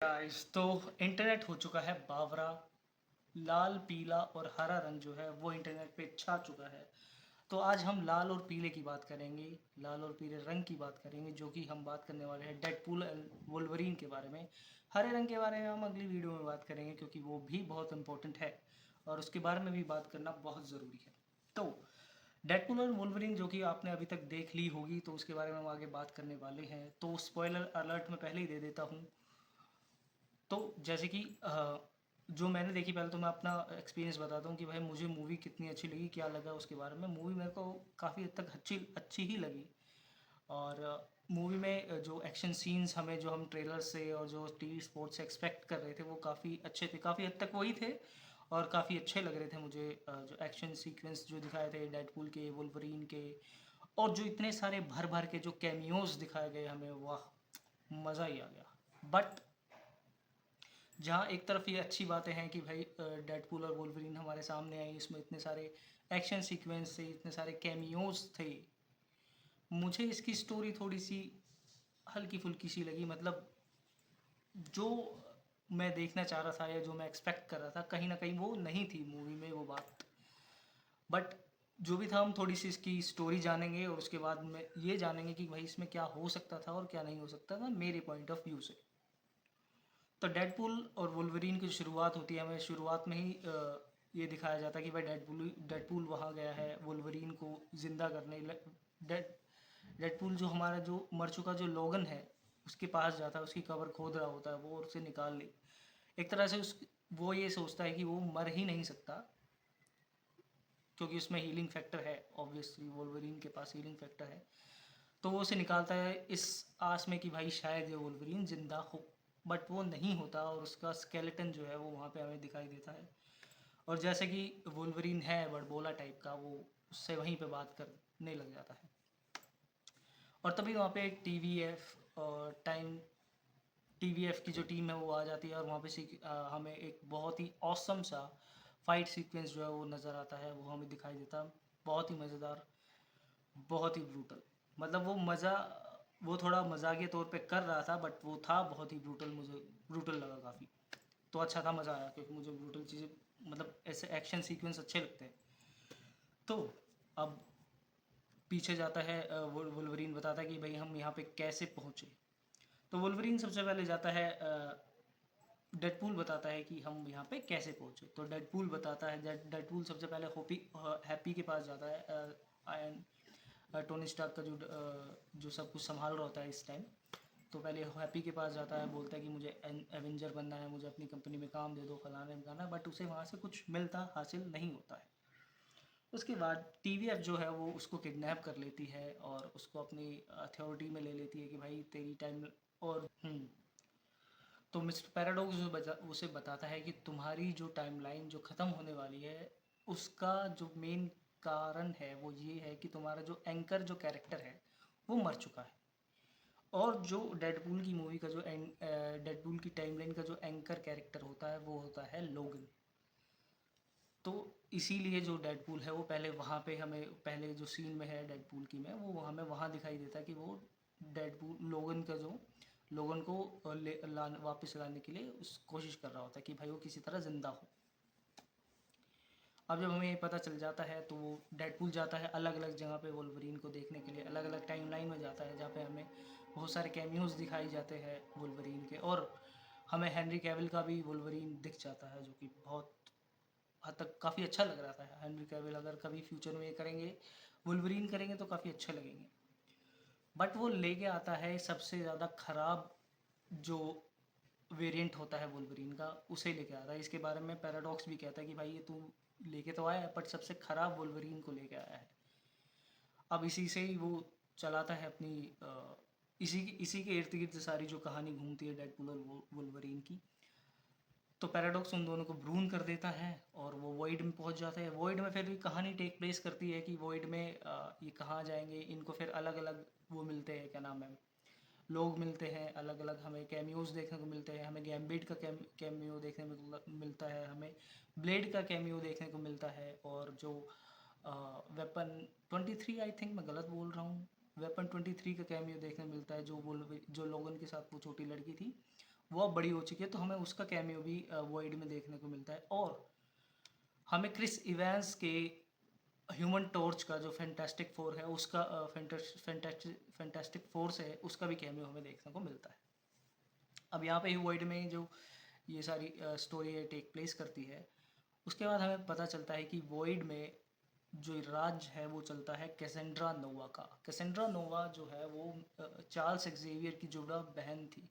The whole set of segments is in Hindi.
गाइस तो इंटरनेट हो चुका है बावरा। लाल पीला और हरा रंग जो है वो इंटरनेट पे छा चुका है। तो आज हम लाल और पीले की बात करेंगे, लाल और पीले रंग की बात करेंगे, जो कि हम बात करने वाले हैं डेडपूल एंड वोल्वरीन के बारे में। हरे रंग के बारे में हम अगली वीडियो में बात करेंगे क्योंकि वो भी बहुत इंपॉर्टेंट है और उसके बारे में भी बात करना बहुत ज़रूरी है। तो डेडपूल और वोल्वरीन जो कि आपने अभी तक देख ली होगी तो उसके बारे में हम आगे बात करने वाले हैं। तो स्पॉइलर अलर्ट में पहले ही दे देता हूँ। तो जैसे कि जो मैंने देखी, पहले तो मैं अपना एक्सपीरियंस बताता हूँ कि भाई मुझे मूवी कितनी अच्छी लगी, क्या लगा उसके बारे में। मूवी मेरे को काफ़ी हद तक अच्छी अच्छी ही लगी। और मूवी में जो एक्शन सीन्स हमें, जो हम ट्रेलर से और जो टीवी स्पोर्ट्स से एक्सपेक्ट कर रहे थे, वो काफ़ी अच्छे थे, काफ़ी हद तक वही थे और काफ़ी अच्छे लग रहे थे मुझे। जो एक्शन सीक्वेंस जो दिखाए थे डेडपूल के, वुल्वरीन के, और जो इतने सारे भर भर के जो कैमियोज दिखाए गए हमें, वाह मज़ा ही आ गया। बट जहाँ एक तरफ ये अच्छी बातें हैं कि भाई डेडपूल और वोल्वरिन हमारे सामने आई, इसमें इतने सारे एक्शन सीक्वेंस थे, इतने सारे कैमियोज थे। मुझे इसकी स्टोरी थोड़ी सी हल्की फुल्की सी लगी। मतलब जो मैं देखना चाह रहा था या जो मैं एक्सपेक्ट कर रहा था, कहीं ना कहीं वो नहीं थी मूवी में वो बात। बट जो भी था, हम थोड़ी सी इसकी स्टोरी जानेंगे और उसके बाद में ये जानेंगे कि भाई इसमें क्या हो सकता था और क्या नहीं हो सकता था मेरे पॉइंट ऑफ व्यू से। तो डेडपूल और वुल्वरीन की शुरुआत होती है, हमें शुरुआत में ही ये दिखाया जाता है कि भाई डेडपूल डेडपूल वहाँ गया है वुल्वरीन को ज़िंदा करने। डेड डेडपूल जो हमारा जो मर चुका जो लोगन है उसके पास जाता है, उसकी कबर खोद रहा होता है वो, और उसे निकाल ले। एक तरह से उस वो ये सोचता है कि वो मर ही नहीं सकता क्योंकि उसमें हीलिंग फैक्टर है, ऑब्वियसली वोल्वरीन के पास हीलिंग फैक्टर है। तो वो उसे निकालता है इस आस में कि भाई शायद ये वोल्वरीन जिंदा हो। बट वो नहीं होता और उसका स्केलेटन जो है वो वहाँ पे हमें दिखाई देता है। और जैसे कि वोल्वरीन है बड़बोला टाइप का, वो उससे वहीं पे बात करने लग जाता है। और तभी वहाँ पे एक टीवीएफ और टीवीएफ की जो टीम है वो आ जाती है और वहाँ पे हमें एक बहुत ही ऑसम सा फाइट सीक्वेंस जो है वो नज़र आता है, वो हमें दिखाई देता है। बहुत ही मज़ेदार, बहुत ही ब्रूटल। मतलब वो मज़ा, वो थोड़ा मजाकिया तौर पे कर रहा था बट वो था बहुत ही ब्रूटल। मुझे ब्रूटल लगा काफ़ी। तो अच्छा था, मज़ा आया क्योंकि मुझे ब्रूटल चीज़ें, मतलब ऐसे एक्शन सीक्वेंस अच्छे लगते हैं। तो अब पीछे जाता है, वुल्वरीन बताता है कि भाई हम यहाँ पे कैसे पहुँचे। तो वुल्वरीन सबसे पहले जाता है, डेडपूल बताता है कि हम यहाँ पे कैसे पहुँचे। तो डेडपूल बताता है, डेडपूल सबसे पहले हैप्पी के पास जाता है, टोनी स्टार्क का जो सब कुछ संभाल रहा होता है इस टाइम। तो पहले हैप्पी के पास जाता है, बोलता है कि मुझे एवेंजर बनना है, मुझे अपनी कंपनी में काम दे दो, फलाना ढिमकाना। बट उसे वहाँ से कुछ मिलता हासिल नहीं होता है। उसके बाद टीवीएफ जो है वो उसको किडनैप कर लेती है और उसको अपनी अथॉरिटी में ले लेती है कि भाई तेरी टाइम। और तो मिस्टर पैराडॉक्स उसे बताता है कि तुम्हारी जो टाइमलाइन जो ख़त्म होने वाली है, उसका जो मेन कारण है वो ये है कि तुम्हारा जो एंकर जो कैरेक्टर है वो मर चुका है। और जो डेडपूल की मूवी का जो डेडपूल की टाइमलाइन का जो एंकर कैरेक्टर होता है वो होता है लोगन। तो इसीलिए जो डेडपूल है वो पहले वहाँ पे हमें, पहले जो सीन में है डेडपूल की में, वो हमें वहाँ दिखाई देता है कि वो डेडपूल लोगन का जो लोगन को वापस लाने के लिए उस कोशिश कर रहा होता है कि भाई वो किसी तरह ज़िंदा हो। अब जब हमें ये पता चल जाता है तो वो डेडपूल जाता है अलग अलग जगह पे वोल्वरीन को देखने के लिए, अलग अलग टाइमलाइन में जाता है जहाँ पे हमें बहुत सारे कैमियोज दिखाई जाते हैं वोल्वरीन के। और हमें हेनरी कैविल का भी वोल्वरीन दिख जाता है जो कि बहुत हद तक काफ़ी अच्छा लग रहा था। हेनरी कैविल अगर कभी फ्यूचर में ये करेंगे, वुल्वरीन करेंगे तो काफ़ी अच्छा लगेंगे। बट वो लेके आता है सबसे ज़्यादा ख़राब जो वेरिएंट होता है वुल्वरीन का, उसे लेके आता है। इसके बारे में पैराडॉक्स भी कहता है कि भाई ये तू लेके तो आया है बट सबसे ख़राब वुल्वरीन को लेके आया है। अब इसी से ही वो चलाता है अपनी इसी के इर्द गिर्द सारी जो कहानी घूमती है डेडपूल और वुल्वरीन की। तो पैराडॉक्स उन दोनों को भ्रूण कर देता है और वो वॉइड में पहुंच जाते हैं। वॉइड में फिर भी कहानी टेक प्लेस करती है कि वॉइड में ये कहाँ जाएंगे। इनको फिर अलग अलग वो मिलते हैं, क्या नाम है, लोग मिलते हैं अलग अलग। हमें कैमियोज देखने को मिलते हैं, हमें गैम्बिट का कैमियो देखने को मिलता है, हमें ब्लेड का कैमियो देखने को मिलता है। और जो वेपन 23, आई थिंक मैं गलत बोल रहा हूँ, वेपन 23 का कैमियो देखने को मिलता है, जो लोगन के साथ वो छोटी लड़की थी वो अब बड़ी हो चुकी है, तो हमें उसका कैमियो भी वॉइड में देखने को मिलता है। और हमें क्रिस इवेंस के ह्यूमन टॉर्च का जो फैंटास्टिक फोर है उसका फैंटास्टिक फोर्स है उसका भी कैमियो हमें देखने को मिलता है। अब यहाँ पे वॉइड में जो ये सारी स्टोरी टेक प्लेस करती है, उसके बाद हमें पता चलता है कि वॉइड में जो राज है वो चलता है कैसेंड्रा नोवा का। कैसेंड्रा नोवा जो है वो चार्ल्स एक्जेवियर की जुड़ा बहन थी,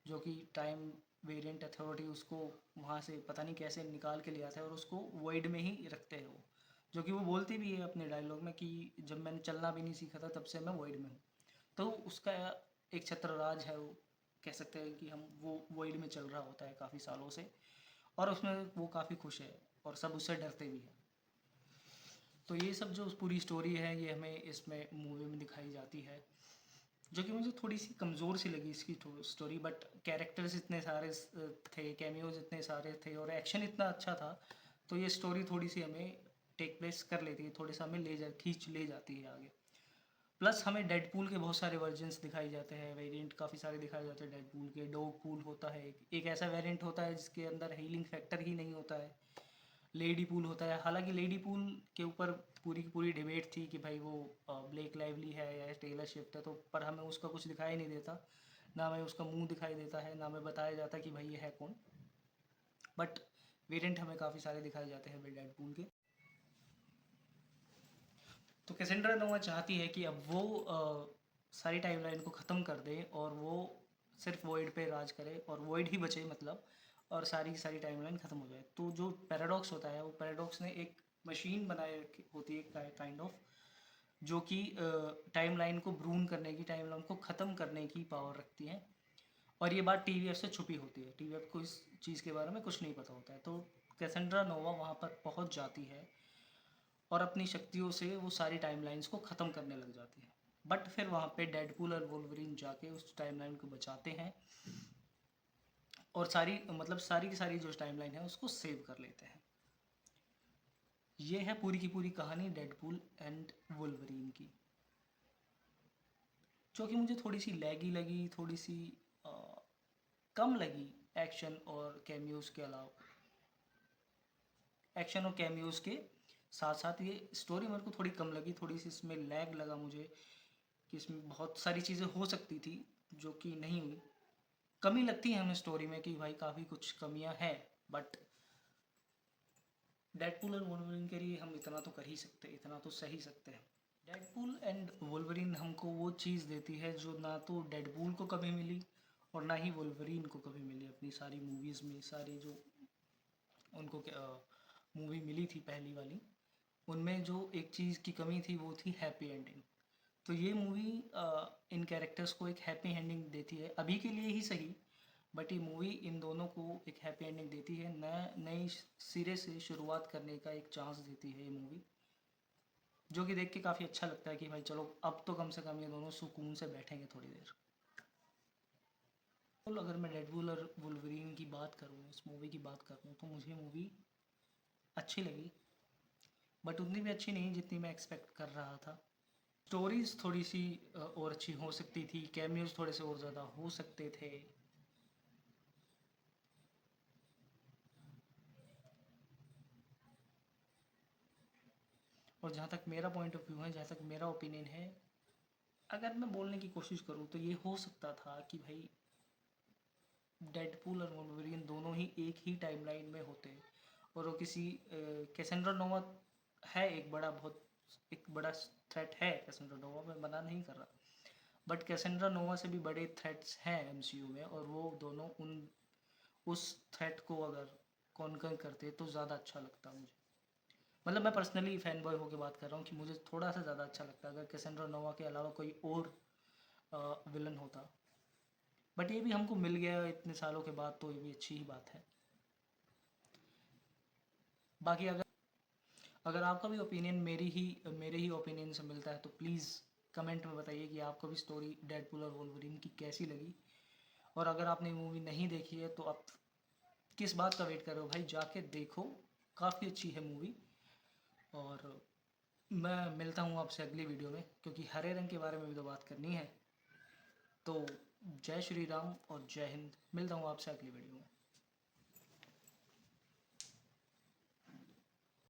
जो कि टाइम वेरिएंट अथॉरिटी उसको वहाँ से पता नहीं कैसे निकाल के लिया था और उसको वॉइड में ही रखते हैं वो, जो कि वो बोलती भी है अपने डायलॉग में कि जब मैंने चलना भी नहीं सीखा था तब से मैं वॉइड में हूँ। तो उसका एक छत्र राज है, वो कह सकते हैं कि हम वो वॉइड में चल रहा होता है काफ़ी सालों से, और उसमें वो काफ़ी खुश है और सब उससे डरते भी हैं। तो ये सब जो पूरी स्टोरी है ये हमें इसमें मूवी में दिखाई जाती है, जो कि मुझे थोड़ी सी कमज़ोर सी लगी इसकी स्टोरी। बट कैरेक्टर्स इतने सारे थे, कैमियोज इतने सारे थे और एक्शन इतना अच्छा था, तो ये स्टोरी थोड़ी सी हमें टेक प्लेस कर लेती है, थोड़ी सा हमें खींच ले जाती है आगे। प्लस हमें डेडपूल के बहुत सारे वर्जन्स दिखाए जाते हैं, वेरिएंट काफ़ी सारे दिखाए जाते हैं डेडपूल के। डॉग पूल होता है, एक ऐसा वेरिएंट होता है जिसके अंदर हीलिंग फैक्टर ही नहीं होता है। लेडी पूल होता है, हालांकि लेडी पूल के ऊपर पूरी की पूरी डिबेट थी कि भाई वो ब्लेक लाइवली है या टेलर स्विफ्ट है, तो पर हमें उसका कुछ दिखाई नहीं देता, ना हमें उसका मुंह दिखाई देता है, ना हमें बताया जाता कि भाई ये है कौन। बट वेरिएंट हमें काफ़ी सारे दिखाए जाते हैं डेड पूल के। तो कैसेंड्रा नोवा चाहती है कि अब वो सारी टाइमलाइन को ख़त्म कर दे और वो सिर्फ वॉइड पे राज करे और वॉइड ही बचे, मतलब, और सारी की सारी टाइमलाइन ख़त्म हो जाए। तो जो पैराडॉक्स होता है, वो पैराडॉक्स ने एक मशीन बनाई रखी होती है काइंड ऑफ, जो कि टाइमलाइन को ब्रून करने की, टाइमलाइन को ख़त्म करने की पावर रखती है। और ये बात टीवीएफ से छुपी होती है, टीवीएफ को इस चीज़ के बारे में कुछ नहीं पता होता है। तो कैसेंड्रा नोवा वहाँ पर पहुँच जाती है और अपनी शक्तियों से वो सारी टाइमलाइंस को ख़त्म करने लग जाती है। बट फिर वहाँ पे डेडपूल और वोल्वरिन जाके उस टाइमलाइन को बचाते हैं और सारी, मतलब सारी की सारी जो टाइमलाइन है उसको सेव कर लेते हैं। ये है पूरी की पूरी कहानी डेडपूल एंड वोल्वरिन की, जो कि मुझे थोड़ी सी लैगी लगी, थोड़ी सी आ, कम लगी एक्शन और कैमियोज़ के अलावा। एक्शन और कैमियोज़ के साथ साथ ये स्टोरी मेरे को थोड़ी कम लगी, थोड़ी सी इसमें लैग लगा मुझे कि इसमें बहुत सारी चीज़ें हो सकती थी जो कि नहीं हुई। कमी लगती है हमें स्टोरी में कि भाई काफ़ी कुछ कमियां हैं, बट डेडपूल और वोल्वरिन के लिए हम इतना तो कर ही सकते, इतना तो सही सकते हैं। डेडपूल एंड वोल्वरिन हमको वो चीज़ देती है जो ना तो डेडपूल को कभी मिली और ना ही वोल्वरिन को कभी मिली अपनी सारी मूवीज़ में। सारी जो उनको मूवी मिली थी पहली वाली, उनमें जो एक चीज़ की कमी थी वो थी हैप्पी एंडिंग। तो ये मूवी इन कैरेक्टर्स को एक हैप्पी एंडिंग देती है, अभी के लिए ही सही, बट ये मूवी इन दोनों को एक हैप्पी एंडिंग देती है, नई सिरे से शुरुआत करने का एक चांस देती है ये मूवी, जो कि देख के काफ़ी अच्छा लगता है कि भाई चलो अब तो कम से कम ये दोनों सुकून से बैठेंगे थोड़ी देर। तो अगर मैं डेडपूल और वुल्वरीन की बात करूँ, इस मूवी की बात करूँ, तो मुझे मूवी अच्छी लगी, बट उतनी भी अच्छी नहीं जितनी मैं एक्सपेक्ट कर रहा था। स्टोरीज थोड़ी सी और अच्छी हो सकती थी, कैमियोज थोड़े से और ज़्यादा हो सकते थे। और जहाँ तक मेरा पॉइंट ऑफ व्यू है, जहाँ तक मेरा ओपिनियन है, अगर मैं बोलने की कोशिश करूँ तो ये हो सकता था कि भाई डेडपूल और वोल्वरिन दोनों ही एक ही टाइमलाइन में होते और वो किसी कैसेंड्रा नोवा है एक बड़ा थ्रेट है कैसेंड्रा नोवा, मैं मना नहीं कर रहा, बट कैसेंड्रा नोवा से भी बड़े थ्रेट्स हैं एमसीयू में, और वो दोनों उस थ्रेट को अगर कॉन्कर करते तो ज़्यादा अच्छा लगता मुझे। मतलब मैं पर्सनली फैन बॉय होकर बात कर रहा हूँ कि मुझे थोड़ा सा ज़्यादा अच्छा लगता अगर कैसेंड्रा नोवा के अलावा कोई और विलन होता। बट ये भी हमको मिल गया इतने सालों के बाद, तो ये भी अच्छी ही बात है। बाकी अगर आपका भी ओपिनियन मेरे ही ओपिनियन से मिलता है तो प्लीज़ कमेंट में बताइए कि आपको भी स्टोरी डेडपूल और वोल्वरिन की कैसी लगी। और अगर आपने मूवी नहीं देखी है तो आप किस बात का वेट कर रहे हो भाई, जाके देखो, काफ़ी अच्छी है मूवी। और मैं मिलता हूँ आपसे अगली वीडियो में, क्योंकि हरे रंग के बारे में भी तो बात करनी है। तो जय श्री राम और जय हिंद। मिलता हूँ आपसे अगली वीडियो में।